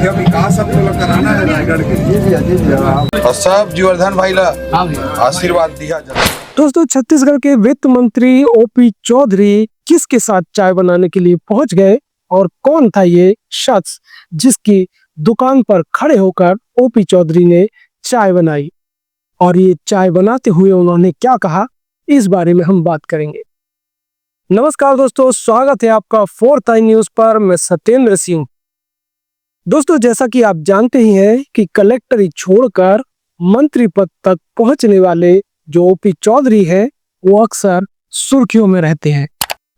मुख्य विकास अब तो कराना है रायगढ़ के। जी और सब जीवर्धन भाई ला आशीर्वाद दिया जाए। दोस्तों, छत्तीसगढ़ के वित्त मंत्री ओपी चौधरी किसके साथ चाय बनाने के लिए पहुंच गए और कौन था ये शख्स जिसकी दुकान पर खड़े होकर ओपी चौधरी ने चाय बनाई और ये चाय बनाते हुए उन्होंने क्या कहा, इस बारे में हम बात करेंगे। नमस्कार दोस्तों, स्वागत है आपका 4th आई न्यूज पर। मैं सत्येंद्र सिंह। दोस्तों, जैसा कि आप जानते ही हैं कि कलेक्टरी छोड़कर मंत्री पद तक पहुंचने वाले जो ओपी चौधरी है वो अक्सर सुर्खियों में रहते हैं।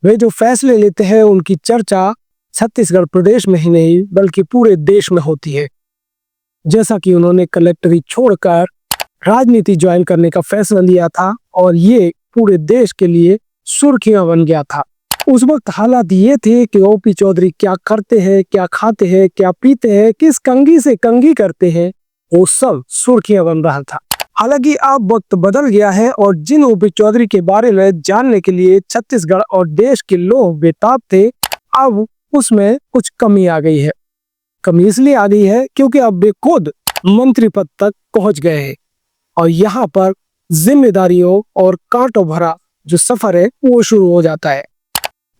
वे जो फैसले लेते हैं उनकी चर्चा छत्तीसगढ़ प्रदेश में ही नहीं बल्कि पूरे देश में होती है। जैसा कि उन्होंने कलेक्टरी छोड़कर राजनीति ज्वाइन करने का फैसला लिया था और ये पूरे देश के लिए सुर्खियां बन गया था। उस वक्त हालात ये थे कि ओपी चौधरी क्या करते हैं, क्या खाते हैं, क्या पीते हैं, किस कंघी से कंघी करते हैं, वो सब सुर्खियां बन रहा था। हालांकि अब वक्त बदल गया है और जिन ओपी चौधरी के बारे में जानने के लिए छत्तीसगढ़ और देश के लोग बेताब थे, अब उसमें कुछ कमी आ गई है। कमी इसलिए आ गई है क्योंकि अब वे खुद मंत्री पद तक पहुंच गए हैं और यहाँ पर जिम्मेदारियों और कांटों भरा जो सफर है वो शुरू हो जाता है।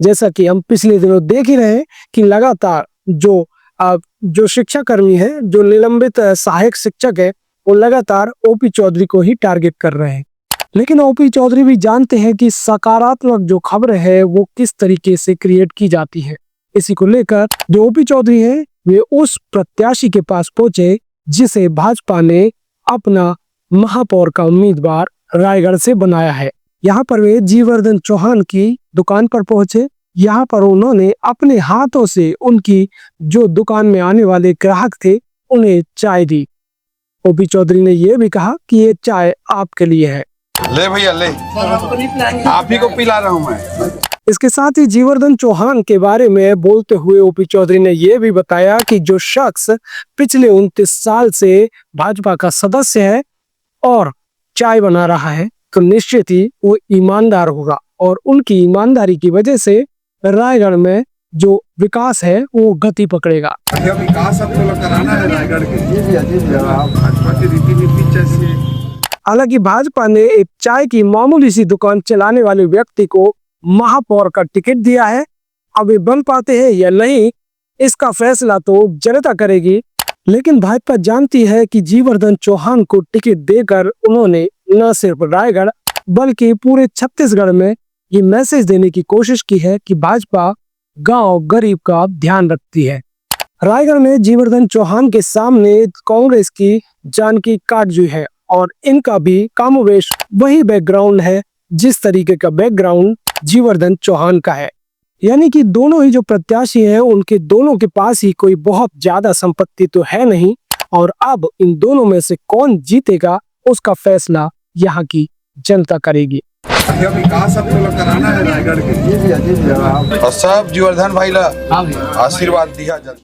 जैसा कि हम पिछले दिनों देख ही रहे हैं कि लगातार जो शिक्षा कर्मी है, जो निलंबित सहायक शिक्षक है, वो लगातार ओपी चौधरी को ही टारगेट कर रहे हैं। लेकिन ओपी चौधरी भी जानते हैं कि सकारात्मक जो खबरें है वो किस तरीके से क्रिएट की जाती है। इसी को लेकर जो ओपी चौधरी है वे उस प्रत्याशी के पास पहुंचे जिसे भाजपा ने अपना महापौर का उम्मीदवार रायगढ़ से बनाया है। यहाँ पर वे जीवर्धन चौहान की दुकान पर पहुंचे। यहाँ पर उन्होंने अपने हाथों से उनकी जो दुकान में आने वाले ग्राहक थे उन्हें चाय दी। ओपी चौधरी ने यह भी कहा कि ये चाय आपके लिए है। ले भैया ले, आप ही को पिला रहा हूँ मैं। इसके साथ ही जीवर्धन चौहान के बारे में बोलते हुए ओपी चौधरी ने यह भी बताया कि जो शख्स पिछले 29 साल से भाजपा का सदस्य है और चाय बना रहा है तो निश्चित ही वो ईमानदार होगा और उनकी ईमानदारी की वजह से रायगढ़ में जो विकास है वो गति पकड़ेगा। विकास अब तो कराना है रायगढ़ के। भाजपा की रीति नीति जैसी। हालांकि भाजपा ने एक चाय की मामूली सी दुकान चलाने वाले व्यक्ति को महापौर का टिकट दिया है। अब वे बन पाते हैं या नहीं इसका फैसला तो जनता करेगी। लेकिन भाजपा जानती है कि जीवर्धन चौहान को टिकट देकर उन्होंने न सिर्फ रायगढ़ बल्कि पूरे छत्तीसगढ़ में ये मैसेज देने की कोशिश की है कि भाजपा गांव गरीब का ध्यान रखती है। रायगढ़ में जीवर्धन चौहान के सामने कांग्रेस की जानकी काटजू है और इनका भी कामोवेश वही बैकग्राउंड है जिस तरीके का बैकग्राउंड जीवर्धन चौहान का है। यानी कि दोनों ही जो प्रत्याशी हैं उनके दोनों के पास ही कोई बहुत ज्यादा संपत्ति तो है नहीं और अब इन दोनों में से कौन जीतेगा उसका फैसला यहाँ की जनता करेगी। विकास अब तो कराना है रायगढ़ के। और सब जीवर्धन भाई ला आशीर्वाद दिया जाए।